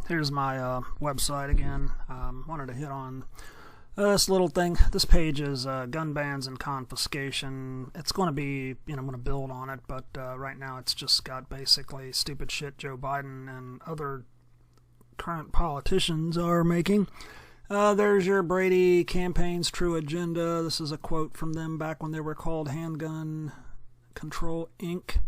Here's my website again. Wanted to hit on this little thing. This page is gun bans and confiscation. It's going to be, I'm going to build on it, but right now it's just got basically stupid shit Joe Biden and other current politicians are making. There's your Brady Campaign's True Agenda. This is a quote from them back when they were called Handgun Control Inc.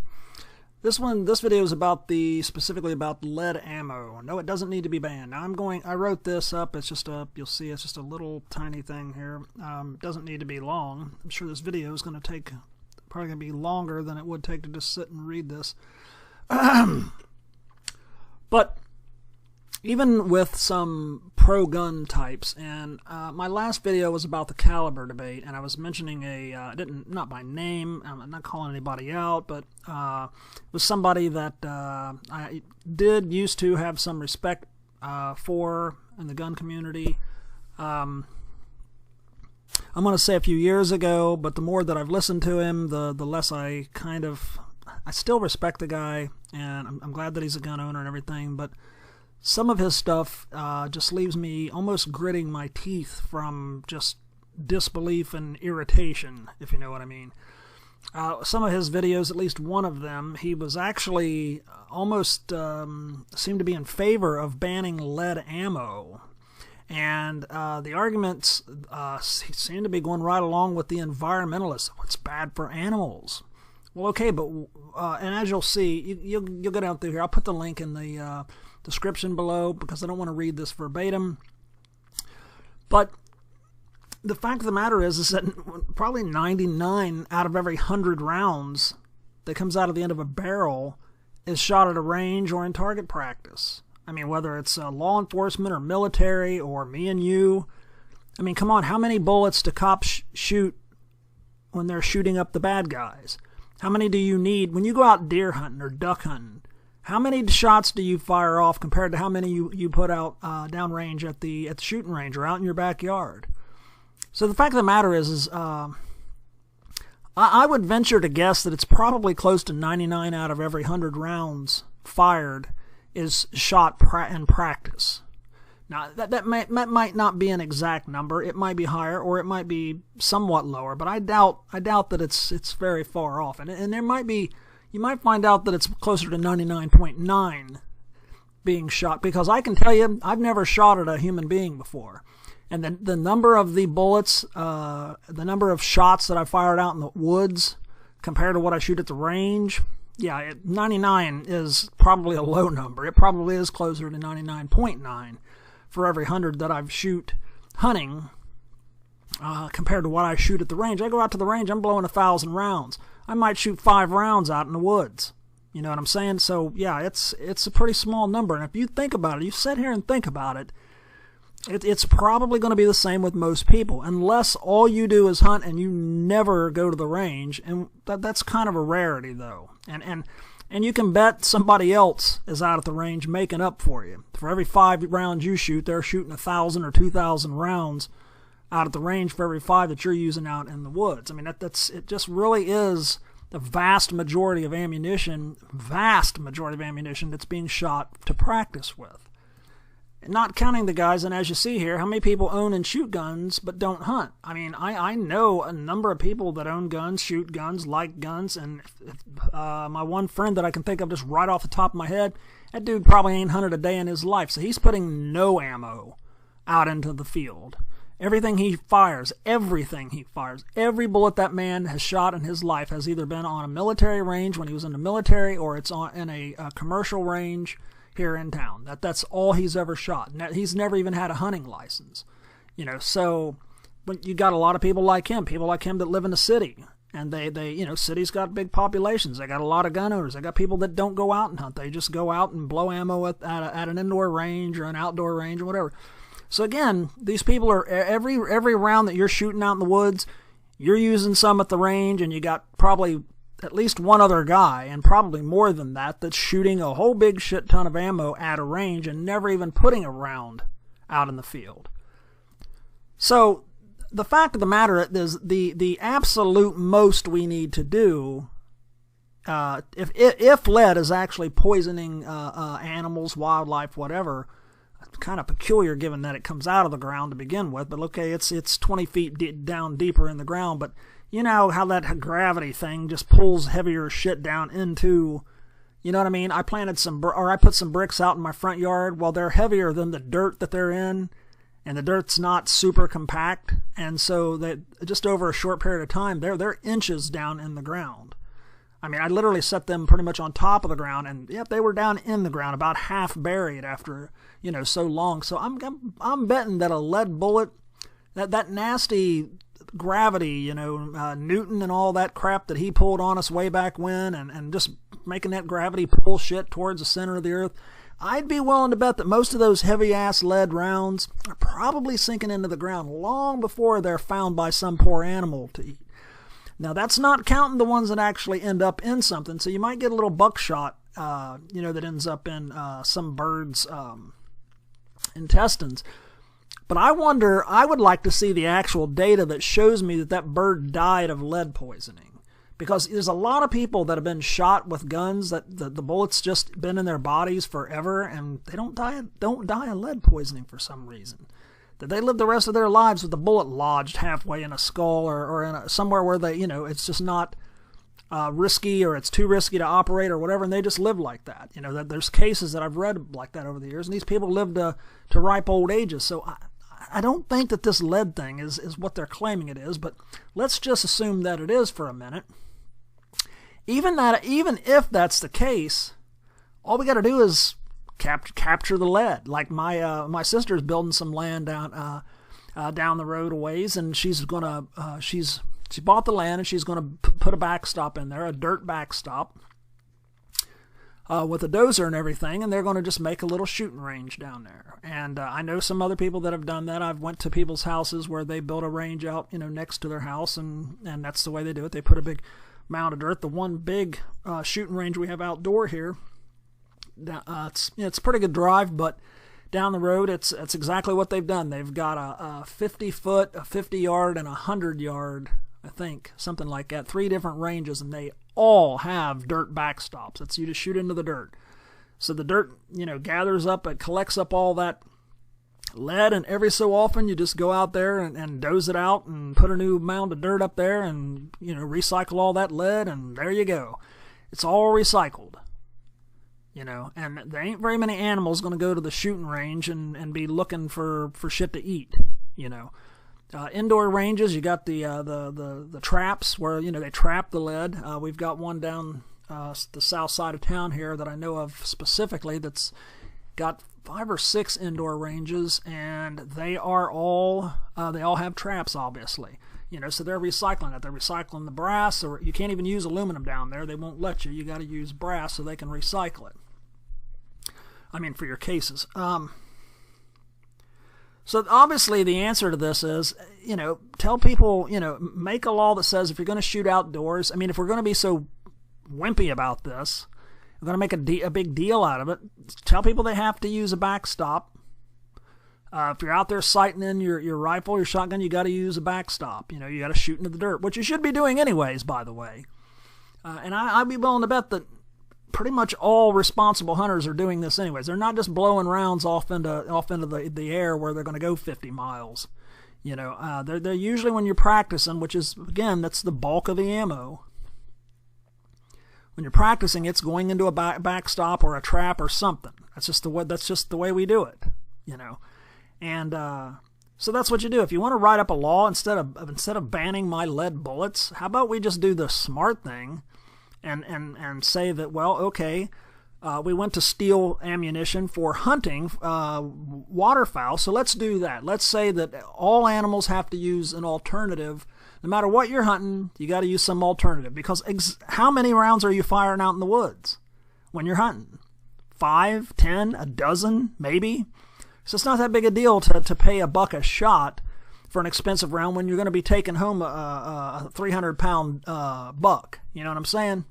This video is specifically about lead ammo. No, it doesn't need to be banned. Now I wrote this up. It's just you'll see it's just a little tiny thing here. It doesn't need to be long. I'm sure this video is probably going to be longer than it would take to just sit and read this. But even with some pro-gun types, and my last video was about the caliber debate, and I was mentioning not by name, I'm not calling anybody out, but it was somebody that I did used to have some respect for in the gun community. I'm going to say a few years ago, but the more that I've listened to him, the less I still respect the guy, and I'm glad that he's a gun owner and everything, but some of his stuff just leaves me almost gritting my teeth from just disbelief and irritation, if you know what I mean. Some of his videos, at least one of them, he was actually almost seemed to be in favor of banning lead ammo. And the arguments seem to be going right along with the environmentalists. It's bad for animals. Well, okay, but and as you'll see, you'll go down through here. I'll put the link in the description below because I don't want to read this verbatim. But the fact of the matter is that probably 99 out of every 100 rounds that comes out of the end of a barrel is shot at a range or in target practice. I mean, whether it's law enforcement or military or me and you. I mean, come on, how many bullets do cops shoot when they're shooting up the bad guys? How many do you need when you go out deer hunting or duck hunting? How many shots do you fire off compared to how many you put out downrange at the shooting range or out in your backyard? So the fact of the matter is I would venture to guess that it's probably close to 99 out of every 100 rounds fired is shot in practice. Now that might not be an exact number. It might be higher or it might be somewhat lower, but I doubt that it's very far off. And there might be. You might find out that it's closer to 99.9 being shot, because I can tell you I've never shot at a human being before. And the number of the bullets, the number of shots that I fired out in the woods compared to what I shoot at the range, 99 is probably a low number. It probably is closer to 99.9 for every 100 that I've shoot hunting compared to what I shoot at the range. I go out to the range, I'm blowing 1,000 rounds. I might shoot 5 rounds out in the woods. You know what I'm saying? So, yeah, it's a pretty small number. And if you think about it, you sit here and think about it, it's probably going to be the same with most people, unless all you do is hunt and you never go to the range. And that's kind of a rarity, though. And you can bet somebody else is out at the range making up for you. For every 5 rounds you shoot, they're shooting 1,000 or 2,000 rounds out at the range for every 5 that you're using out in the woods. I mean, it just really is the vast majority of ammunition that's being shot to practice with. Not counting the guys, and as you see here, how many people own and shoot guns but don't hunt? I mean, I know a number of people that own guns, shoot guns, like guns, and my one friend that I can think of just right off the top of my head, that dude probably ain't hunted a day in his life, so he's putting no ammo out into the field. Everything he fires, every bullet that man has shot in his life has either been on a military range when he was in the military, or it's in a commercial range here in town. That's all he's ever shot. He's never even had a hunting license. So but you got a lot of people like him that live in the city, and they cities got big populations. They got a lot of gun owners. They got people that don't go out and hunt. They just go out and blow ammo at an indoor range or an outdoor range or whatever. So again, these people are every round that you're shooting out in the woods, you're using some at the range, and you got probably at least one other guy, and probably more than that, that's shooting a whole big shit ton of ammo at a range and never even putting a round out in the field. So the fact of the matter is the absolute most we need to do if lead is actually poisoning animals, wildlife, whatever, kind of peculiar given that it comes out of the ground to begin with. But okay, it's 20 feet down deeper in the ground, but you know how that gravity thing just pulls heavier shit down into, you know what I mean? I planted I put some bricks out in my front yard. Well, they're heavier than the dirt that they're in, and the dirt's not super compact, and so that just over a short period of time, they're inches down in the ground. I mean, I literally set them pretty much on top of the ground, and yep, they were down in the ground, about half buried after, you know, so long. So I'm betting that a lead bullet, that nasty gravity, you know, Newton and all that crap that he pulled on us way back when, and just making that gravity pull shit towards the center of the earth, I'd be willing to bet that most of those heavy-ass lead rounds are probably sinking into the ground long before they're found by some poor animal to eat. Now, that's not counting the ones that actually end up in something, so you might get a little buckshot, you know, that ends up in some bird's intestines. But I wonder, I would like to see the actual data that shows me that bird died of lead poisoning. Because there's a lot of people that have been shot with guns that the bullets just been in their bodies forever, and they don't die of lead poisoning for some reason. That they live the rest of their lives with the bullet lodged halfway in a skull or in somewhere where they, you know, it's just not risky, or it's too risky to operate or whatever, and they just live like that. You know, that there's cases that I've read like that over the years, and these people live to ripe old ages. So I don't think that this lead thing is what they're claiming it is, but let's just assume that it is for a minute. Even if that's the case, all we got to do is capture the lead. Like my sister's building some land down the road a ways, and she's gonna she bought the land, and she's gonna put a backstop in there, a dirt backstop, with a dozer and everything, and they're going to just make a little shooting range down there. And I know some other people that have done that. I've went to people's houses where they built a range out, you know, next to their house, and that's the way they do it. They put a big mound of dirt. The one big shooting range we have outdoor here, it's a pretty good drive, but down the road, it's exactly what they've done. They've got a 50-foot, a 50-yard, and a 100-yard, I think, something like that. 3 different ranges, and they all have dirt backstops. That's you just shoot into the dirt. So the dirt, you know, gathers up, it collects up all that lead, and every so often you just go out there and doze it out and put a new mound of dirt up there and, you know, recycle all that lead, and there you go. It's all recycled. You know, and there ain't very many animals going to go to the shooting range and be looking for shit to eat, you know. Indoor ranges, you got the traps where, you know, they trap the lead. We've got one down the south side of town here that I know of specifically that's got 5 or 6 indoor ranges, and they all have traps, obviously. You know, so they're recycling it. They're recycling the brass, or you can't even use aluminum down there. They won't let you. You got to use brass so they can recycle it. I mean, for your cases. So obviously the answer to this is, you know, tell people, you know, make a law that says if you're going to shoot outdoors, I mean, if we're going to be so wimpy about this, we're going to make a big deal out of it, tell people they have to use a backstop. If you're out there sighting in your rifle, your shotgun, you got to use a backstop. You know, you got to shoot into the dirt, which you should be doing anyways, by the way. And I'd be willing to bet that pretty much all responsible hunters are doing this anyways. They're not just blowing rounds off into the air where they're going to go 50 miles. You know, they're usually, when you're practicing, which is, again, that's the bulk of the ammo. When you're practicing, it's going into a backstop or a trap or something. That's just the way we do it. You know. And so that's what you do. If you want to write up a law, instead of banning my lead bullets, how about we just do the smart thing and say that, well, okay, we went to steel ammunition for hunting waterfowl, so let's do that. Let's say that all animals have to use an alternative. No matter what you're hunting, you got to use some alternative, because how many rounds are you firing out in the woods when you're hunting? 5, 10, a dozen, maybe? So it's not that big a deal to pay $1 a shot for an expensive round when you're going to be taking home a 300-pound buck. You know what I'm saying?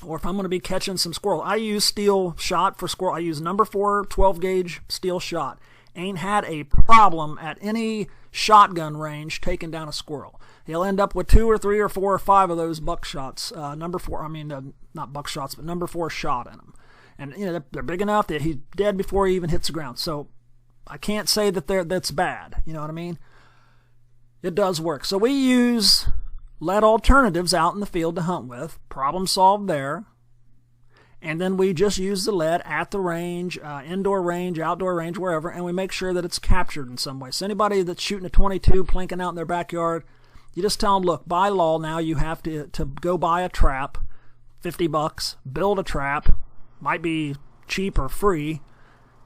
Or if I'm going to be catching some squirrel, I use steel shot for squirrel. I use number 4 12-gauge steel shot. Ain't had a problem at any shotgun range taking down a squirrel. he'll end up with 2 or 3 or 4 or 5 of those buckshots. Number 4, I mean, not buckshots, but number 4 shot in them. And, you know, they're big enough that he's dead before he even hits the ground. So I can't say that that's bad. You know what I mean? It does work. So we use lead alternatives out in the field to hunt with. Problem solved there. And then we just use the lead at the range, indoor range, outdoor range, wherever, and we make sure that it's captured in some way. So anybody that's shooting a 22, plinking out in their backyard, you just tell them, look, by law now you have to go buy a trap, $50, build a trap, might be cheap or free,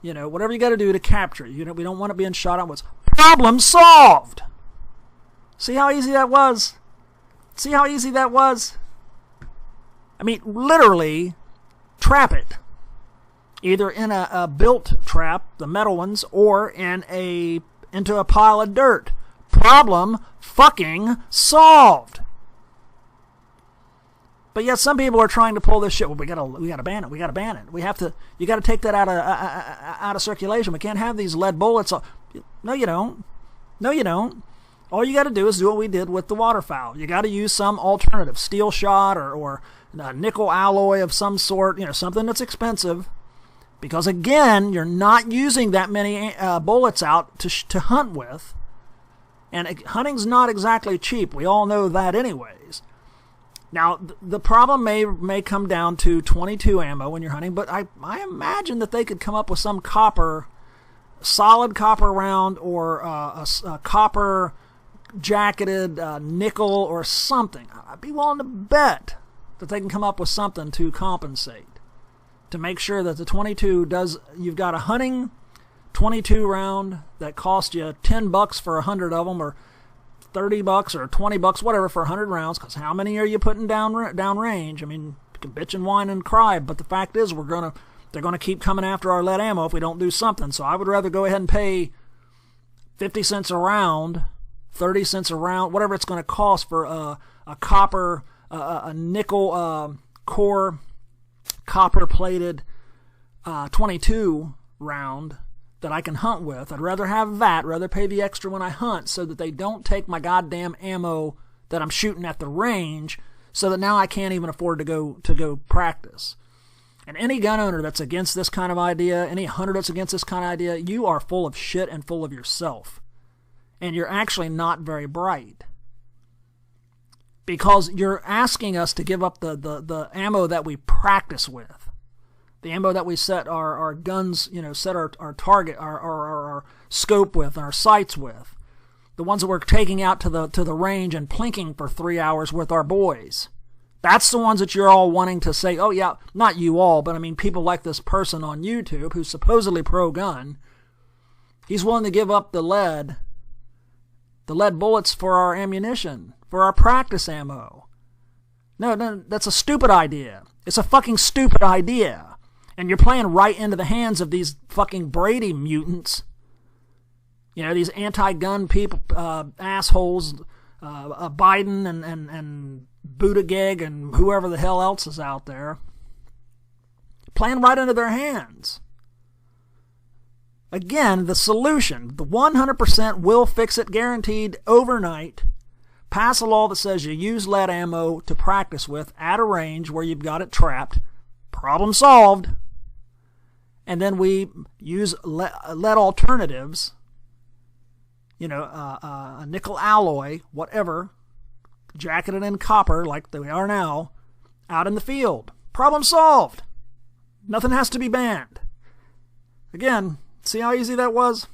you know, whatever you got to do to capture it. You know, we don't want it being shot out. What's problem solved? See how easy that was? See how easy that was? I mean, literally, trap it. Either in a built trap, the metal ones, or into a pile of dirt. Problem fucking solved. But yet some people are trying to pull this shit. Well, we gotta ban it. We gotta ban it. You gotta take that out of circulation. We can't have these lead bullets. No, you don't. No, you don't. All you gotta do is do what we did with the waterfowl. You gotta use some alternative, steel shot or nickel alloy of some sort. You know, something that's expensive. Because again, you're not using that many bullets out to hunt with. And hunting's not exactly cheap. We all know that anyways. Now, the problem may come down to 22 ammo when you're hunting, but I imagine that they could come up with some solid copper round, or a copper jacketed nickel or something. I'd be willing to bet that they can come up with something to compensate, to make sure that the 22 you've got a hunting 22 round that cost you $10 for 100 of them, or $30 or $20, whatever, for 100 rounds, because how many are you putting down range? I mean, you can bitch and whine and cry, but the fact is they're gonna keep coming after our lead ammo if we don't do something. So I would rather go ahead and pay 50 cents a round, 30 cents a round, whatever it's going to cost for a copper, a nickel core, copper plated 22 round that I can hunt with. I'd rather have that, rather pay the extra when I hunt, so that they don't take my goddamn ammo that I'm shooting at the range, so that now I can't even afford to go practice. And any gun owner that's against this kind of idea, any hunter that's against this kind of idea, you are full of shit and full of yourself. And you're actually not very bright. Because you're asking us to give up the ammo that we practice with. The ammo that we set our guns, you know, set our target, our scope with, and our sights with. The ones that we're taking out to the range and plinking for 3 hours with our boys. That's the ones that you're all wanting to say, oh yeah, not you all, but I mean people like this person on YouTube who's supposedly pro-gun. He's willing to give up the lead bullets for our ammunition, for our practice ammo. No, that's a stupid idea. It's a fucking stupid idea. And you're playing right into the hands of these fucking Brady mutants. You know, these anti-gun people, assholes, Biden and Buttigieg and whoever the hell else is out there. Playing right into their hands. Again, the solution, the 100% will fix it guaranteed overnight. Pass a law that says you use lead ammo to practice with at a range where you've got it trapped. Problem solved. And then we use lead alternatives, you know, a nickel alloy, whatever, jacketed in copper like they are now, out in the field. Problem solved. Nothing has to be banned. Again, see how easy that was?